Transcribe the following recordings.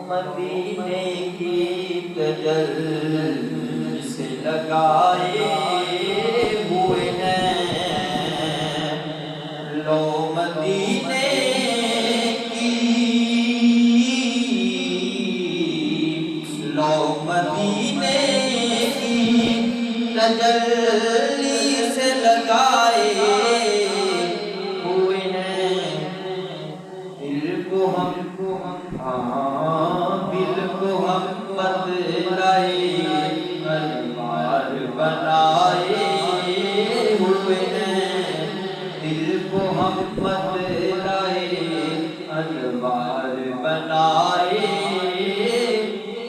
मदीने की तजल्ली से लगाए हुए हैं। लो मदीने की, लो मदीने की तजल्ली से लगाए हुए हैं। दिल को हम बतलाए अनवार बनाए हुए हैं। दिल को हम बतलाए अनवार बनाए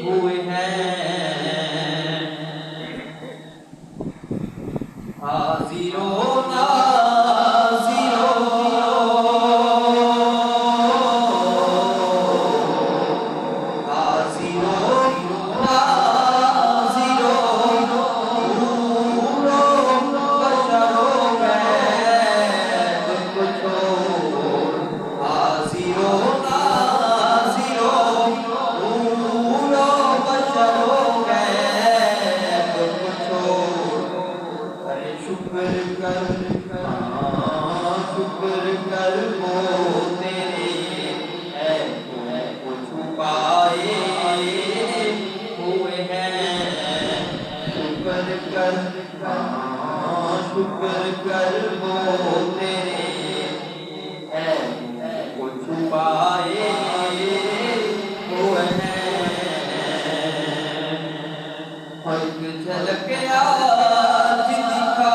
हुए हैं। हाज़िरों शुक्र कर वो तेरे ऐबों को छुपाए हुए हैं। शुक्र कर वो तेरे ऐबों को छुपाए हुए हैं। एक झलक आज दिखा,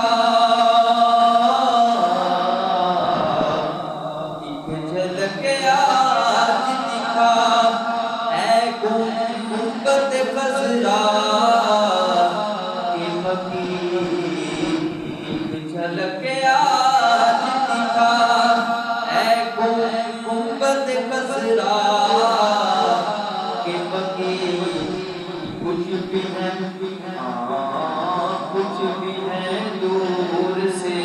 आज दिखा ऐ गुंबद खज़रा की मकी। झलक आज दिखा ऐ गुंबद खज़रा की मकी। कुछ भी है कुछ भी है दूर से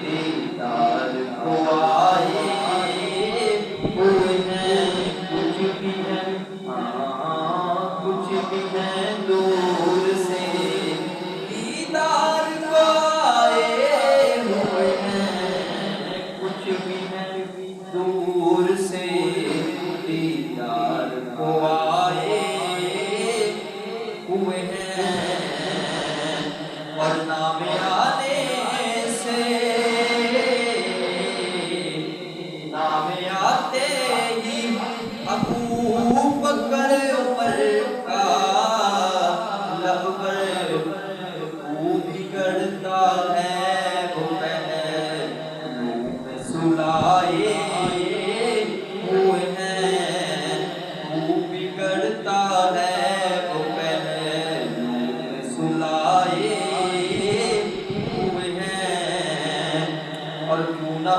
दीदार को आए हुए हैं। कुछ भी है दूर से दीदार को आए हुए हैं। कुछ भी है दूर से दीदार को आए हुए हैं। और नाम आने से, नाम आते ही अबू बकर उमर का लब पर खूब बिगड़ता है। वो पहलू में सुलाए हुए हैं। खूब बिगड़ता है वो पहलू में सुलाए हुए हैं। और क्यों ना